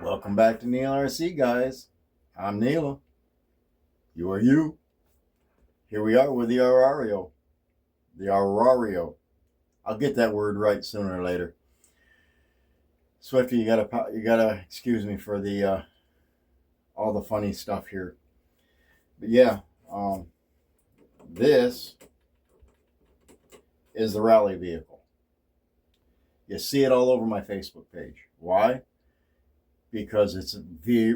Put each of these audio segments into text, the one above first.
Welcome back to Neil RC, guys. I'm Neil. You are you. Here we are with the Rlaarlo. The Rlaarlo. I'll get that word right sooner or later. Swifty, you gotta excuse me for the all the funny stuff here. But yeah, this is the rally vehicle. You see it all over my Facebook page. Why? Because it's a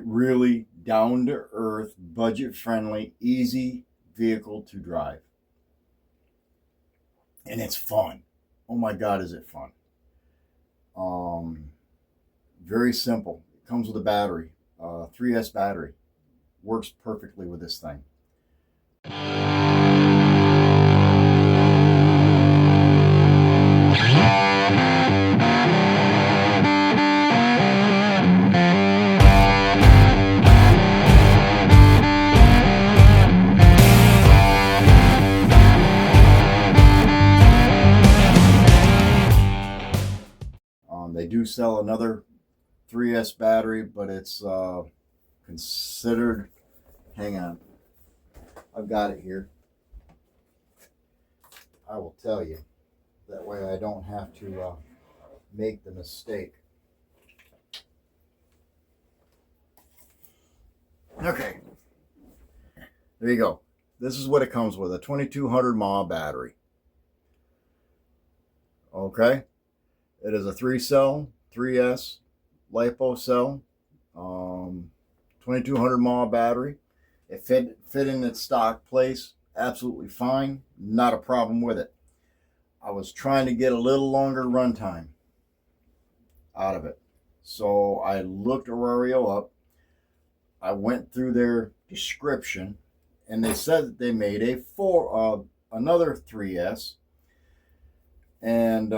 really down-to-earth, budget-friendly, easy vehicle to drive. And it's fun. Oh my God, is it fun. Very simple. It comes with a battery, 3S battery. Works perfectly with this thing. They do sell another 3S battery, but it's considered, hang on, I've got it here. I will tell you. That way I don't have to make the mistake. Okay. There you go. This is what it comes with, a 2200 mAh battery. Okay. It is a 3-cell, 3S LiPo cell, 2200 mAh battery. It fit in its stock place absolutely fine. Not a problem with it. I was trying to get a little longer runtime out of it. So I looked Rlaarlo up. I went through their description, and they said that they made another 3S. And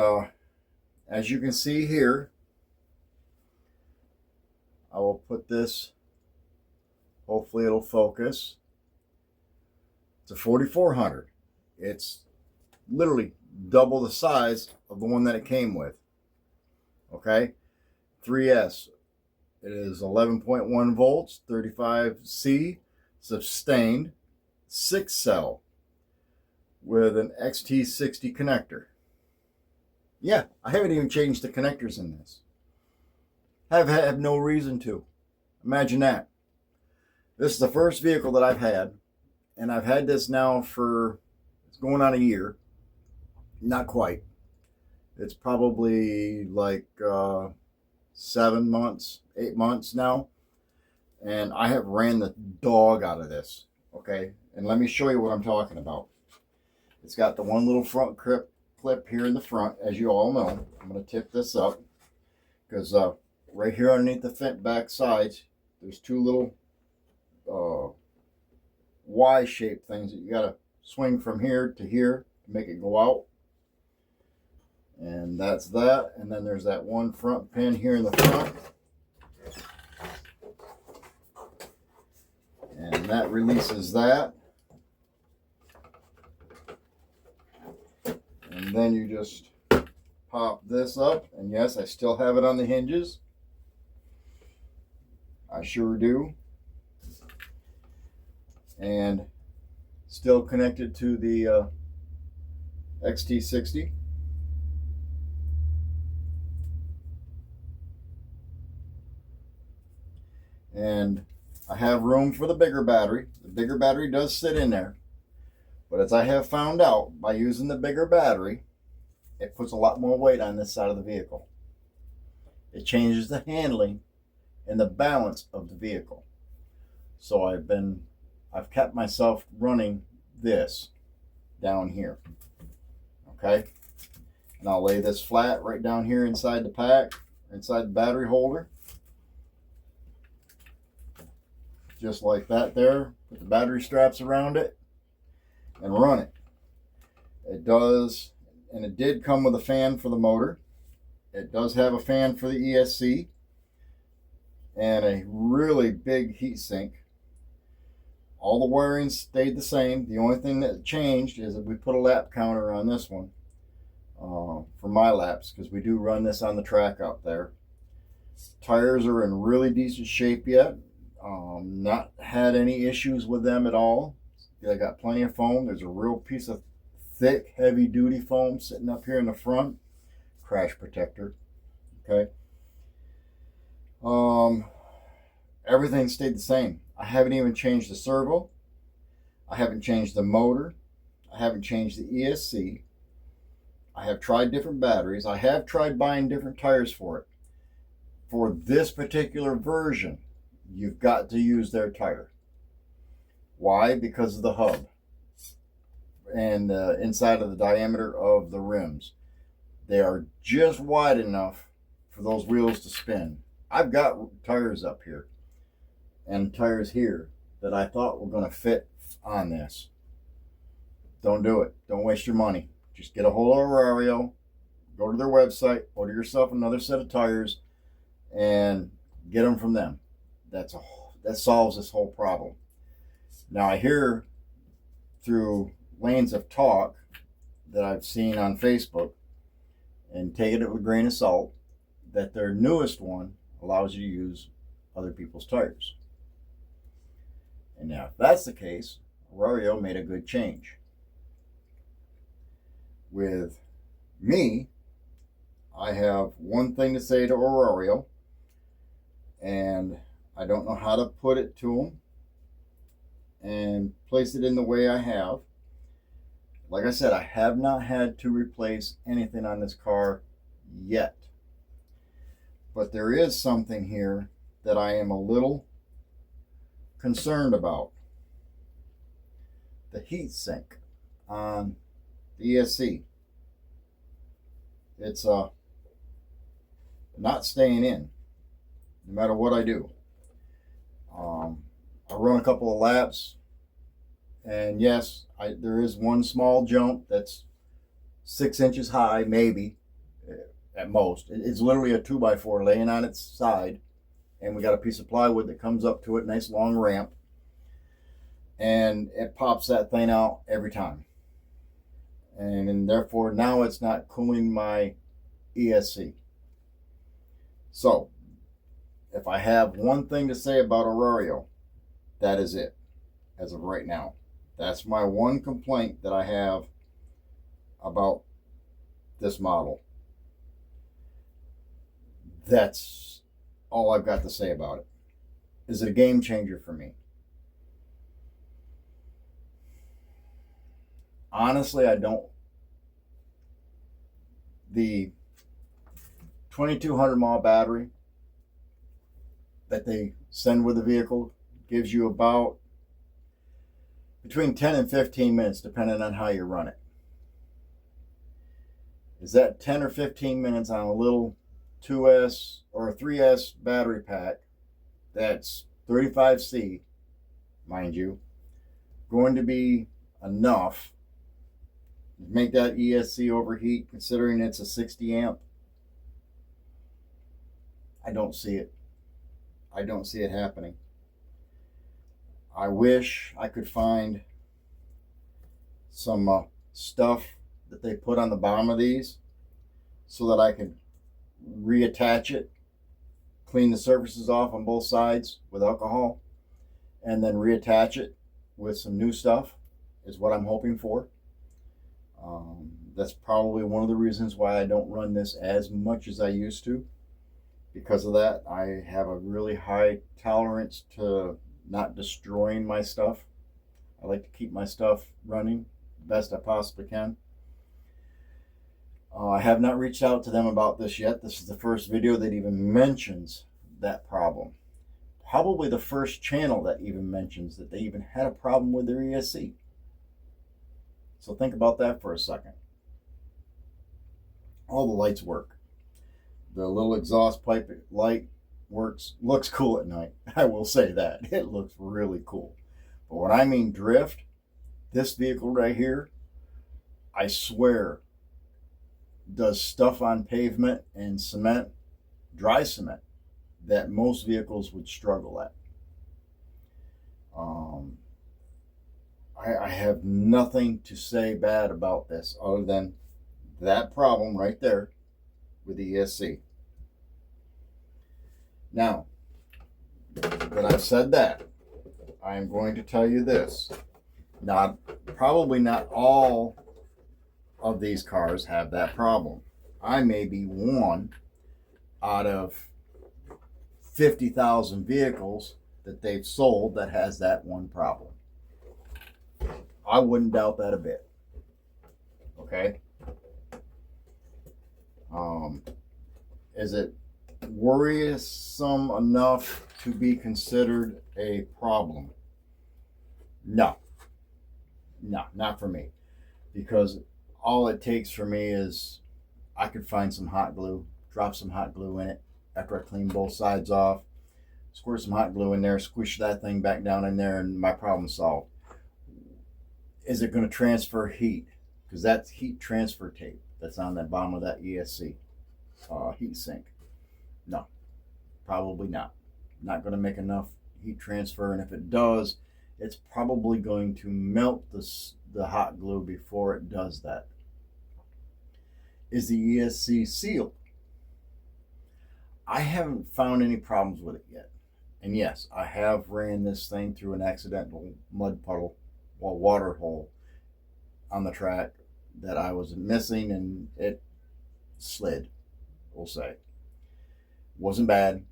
as you can see here, I will put this, hopefully it'll focus. It's a 4400. It's literally double the size of the one that it came with. Okay, 3S. It is 11.1 volts, 35C, sustained, 6-cell with an XT60 connector. Yeah, I haven't even changed the connectors in this. Have no reason to. Imagine that. This is the first vehicle that I've had, and I've had this now for, it's going on a year. Not quite. It's probably like 7 months, 8 months now. And I have ran the dog out of this. Okay, and let me show you what I'm talking about. It's got the one little front clip here in the front, as you all know. I'm going to tip this up because right here underneath the back sides, there's two little Y-shaped things that you got to swing from here to here to make it go out. And that's that. And then there's that one front pin here in the front. And that releases that. And then you just pop this up. And yes, I still have it on the hinges. I sure do. And still connected to the XT60. And I have room for the bigger battery. The bigger battery does sit in there. But as I have found out, by using the bigger battery, it puts a lot more weight on this side of the vehicle. It changes the handling and the balance of the vehicle. So I've kept myself running this down here. Okay? And I'll lay this flat right down here inside the pack, inside the battery holder. Just like that there. Put the battery straps around it and run it. It does, and it did come with a fan for the motor. It does have a fan for the ESC and a really big heat sink. All the wiring stayed the same. The only thing that changed is that we put a lap counter on this one for my laps, because we do run this on the track out there. Tires are in really decent shape yet. Not had any issues with them at all. They got plenty of foam. There's a real piece of thick, heavy duty foam sitting up here in the front. Crash protector. Okay. Everything stayed the same. I haven't even changed the servo. I haven't changed the motor. I haven't changed the ESC. I have tried different batteries. I have tried buying different tires for it. For this particular version, you've got to use their tire. Why? Because of the hub and the inside of the diameter of the rims. They are just wide enough for those wheels to spin. I've got tires up here and tires here that I thought were going to fit on this. Don't do it. Don't waste your money. Just get a hold of Rlaarlo, go to their website, order yourself another set of tires, and get them from them. That solves this whole problem. Now I hear through lanes of talk that I've seen on Facebook, and take it with a grain of salt, that their newest one allows you to use other people's tires. And now if that's the case, Rlaarlo made a good change. With me, I have one thing to say to Rlaarlo, and I don't know how to put it to them and place it in the way I have. Like I said, I have not had to replace anything on this car yet. But there is something here that I am a little concerned about. The heat sink on the ESC. It's not staying in, no matter what I do. I run a couple of laps, and yes, there is one small jump that's 6 inches high, maybe, at most. It's literally a 2x4 laying on its side, and we got a piece of plywood that comes up to it, nice long ramp, and it pops that thing out every time. And therefore now it's not cooling my ESC. So if I have one thing to say about Rlaarlo, that is it as of right now. That's my one complaint that I have about this model. That's all I've got to say about it. Is it a game changer for me? Honestly, I don't. The 2200 mAh battery that they send with the vehicle gives you about between 10 and 15 minutes, depending on how you run it. Is that 10 or 15 minutes on a little 2S or a 3S battery pack that's 35C, mind you, going to be enough to make that ESC overheat, considering it's a 60 amp? I don't see it. I don't see it happening. I wish I could find some stuff that they put on the bottom of these so that I can reattach it, clean the surfaces off on both sides with alcohol, and then reattach it with some new stuff is what I'm hoping for. That's probably one of the reasons why I don't run this as much as I used to. Because of that, I have a really high tolerance to not destroying my stuff. I like to keep my stuff running the best I possibly can. I have not reached out to them about this yet. This is the first video that even mentions that problem. Probably the first channel that even mentions that they even had a problem with their ESC. So think about that for a second. All the lights work. The little exhaust pipe light works, looks cool at night. I will say that. It looks really cool. But when I mean drift, this vehicle right here, I swear, does stuff on pavement and cement, dry cement, that most vehicles would struggle at. I have nothing to say bad about this other than that problem right there with the ESC. Now, that I've said that, I am going to tell you this. Probably not all of these cars have that problem. I may be one out of 50,000 vehicles that they've sold that has that one problem. I wouldn't doubt that a bit. Okay? Is it worrisome enough to be considered a problem? No, not for me. Because all it takes for me is I could find some hot glue, drop some hot glue in it after I clean both sides off, squirt some hot glue in there, squish that thing back down in there, and my problem's solved. Is it going to transfer heat? Because that's heat transfer tape that's on the bottom of that ESC heat sink. No, probably not. Not going to make enough heat transfer, and if it does, it's probably going to melt the hot glue before it does that. Is the ESC sealed? I haven't found any problems with it yet. And yes, I have ran this thing through an accidental mud puddle or water hole on the track that I was missing, and it slid, we'll say. Wasn't bad.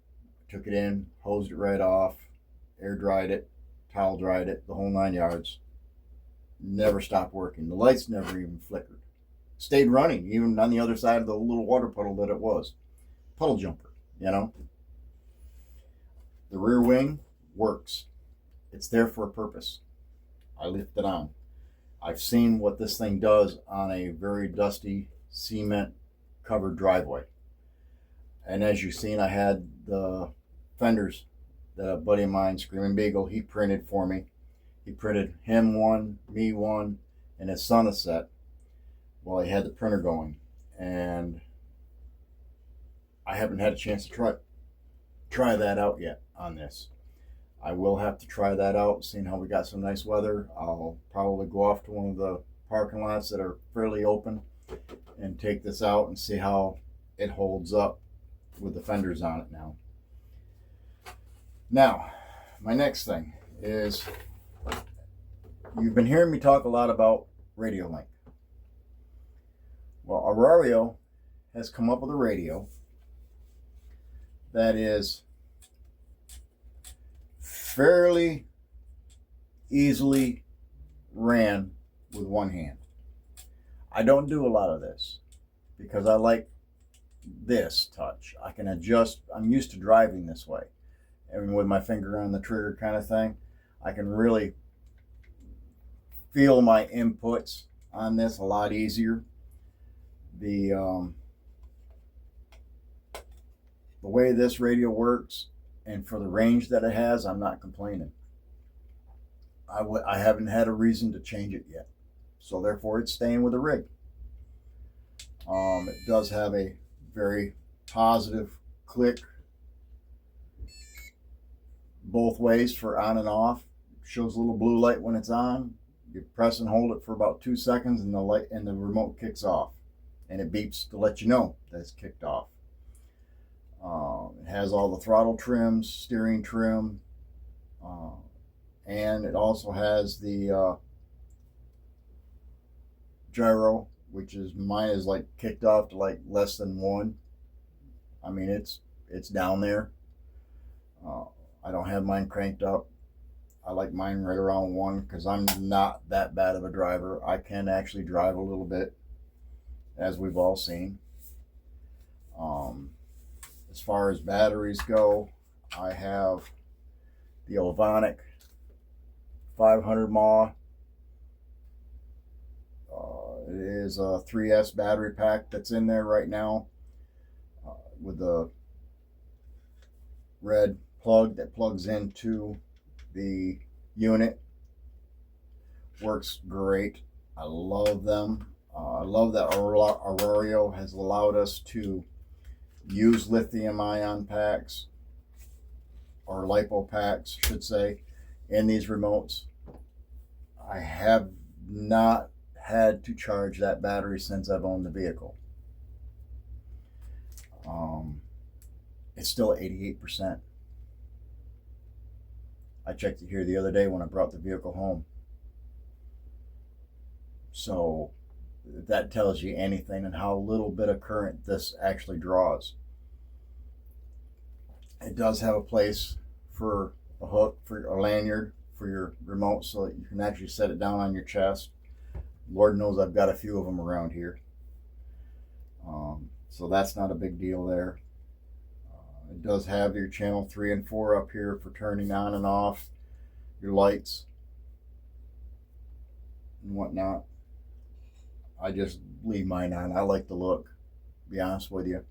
Took it in, hosed it right off, air dried it, towel dried it, the whole 9 yards. Never stopped working. The lights never even flickered. Stayed running, even on the other side of the little water puddle that it was. Puddle jumper, you know. The rear wing works. It's there for a purpose. I lift it on. I've seen what this thing does on a very dusty cement covered driveway. And as you've seen, I had the fenders that a buddy of mine, Screaming Beagle, he printed for me. He printed him one, me one, and his son a set while he had the printer going. And I haven't had a chance to try that out yet on this. I will have to try that out, seeing how we got some nice weather. I'll probably go off to one of the parking lots that are fairly open and take this out and see how it holds up with the fenders on it now. Now, my next thing is, you've been hearing me talk a lot about radio link. Well, Rlaarlo has come up with a radio that is fairly easily ran with one hand. I don't do a lot of this because I like this touch. I can adjust. I'm used to driving this way. And with my finger on the trigger kind of thing, I can really feel my inputs on this a lot easier. The way this radio works, and for the range that it has, I'm not complaining. I haven't had a reason to change it yet, so therefore it's staying with the rig. It does have a very positive click both ways for on and off. Shows a little blue light when it's on. You press and hold it for about 2 seconds, and the light and the remote kicks off, and it beeps to let you know that it's kicked off. It has all the throttle trims, steering trim, and it also has the gyro, which is mine is like kicked off to like less than 1. I mean, it's down there. I don't have mine cranked up. I like mine right around 1 because I'm not that bad of a driver. I can actually drive a little bit, as we've all seen. As far as batteries go, I have the Ovonic 500 mAh. It is a 3S battery pack that's in there right now with the red plug that plugs into the unit. Works great. I love them. I love that Rlaarlo has allowed us to use lithium ion packs, or lipo packs, I should say, in these remotes. I have not had to charge that battery since I've owned the vehicle. it's still 88%. I checked it here the other day when I brought the vehicle home. So that tells you anything and how little bit of current this actually draws. It does have a place for a hook, for a lanyard, for your remote, so that you can actually set it down on your chest. Lord knows I've got a few of them around here. So that's not a big deal there. It does have your channel 3 and 4 up here for turning on and off your lights and whatnot. I just leave mine on. I like the look, to be honest with you.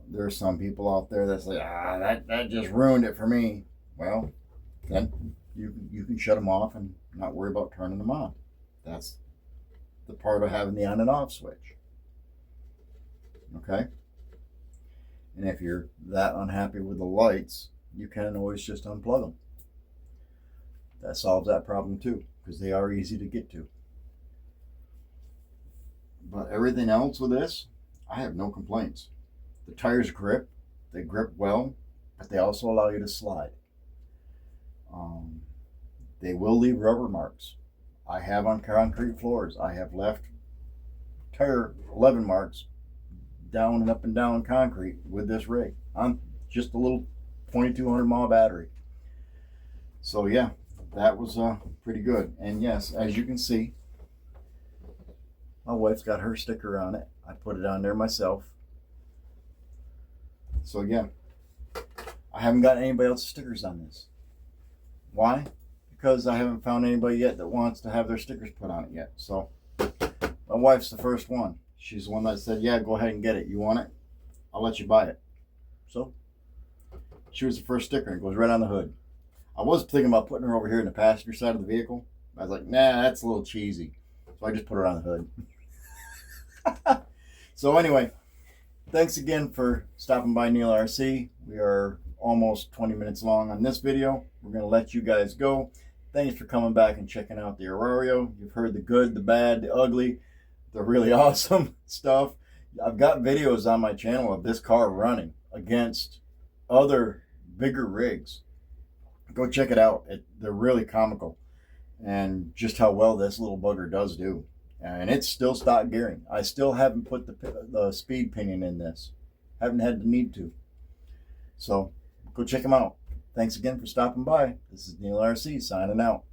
There are some people out there that say, that just ruined it for me. Well, then you can shut them off and not worry about turning them on. That's the part of having the on and off switch. Okay? And if you're that unhappy with the lights, you can always just unplug them. That solves that problem too, because they are easy to get to. But everything else with this, I have no complaints. The tires grip, they grip well, but they also allow you to slide. They will leave rubber marks. I have on concrete floors. I have left tire 11 marks down and up and down concrete with this rig on just a little 2200 mile battery. So yeah, that was pretty good. And yes, as you can see, my wife's got her sticker on it. I put it on there myself. So yeah, I haven't got anybody else's stickers on this. Why? Because I haven't found anybody yet that wants to have their stickers put on it yet. So my wife's the first one. She's the one that said, yeah, go ahead and get it. You want it? I'll let you buy it. So she was the first sticker. It goes right on the hood. I was thinking about putting her over here in the passenger side of the vehicle. I was like, nah, that's a little cheesy. So I just put her on the hood. So anyway, thanks again for stopping by Neil RC. We are almost 20 minutes long on this video. We're going to let you guys go. Thanks for coming back and checking out the Rlaarlo. You've heard the good, the bad, the ugly, the really awesome stuff. I've got videos on my channel of this car running against other bigger rigs. Go check it out. They're really comical. And just how well this little bugger does do. And it's still stock gearing. I still haven't put the speed pinion in this. Haven't had the need to. So go check them out. Thanks again for stopping by. This is Neil RC signing out.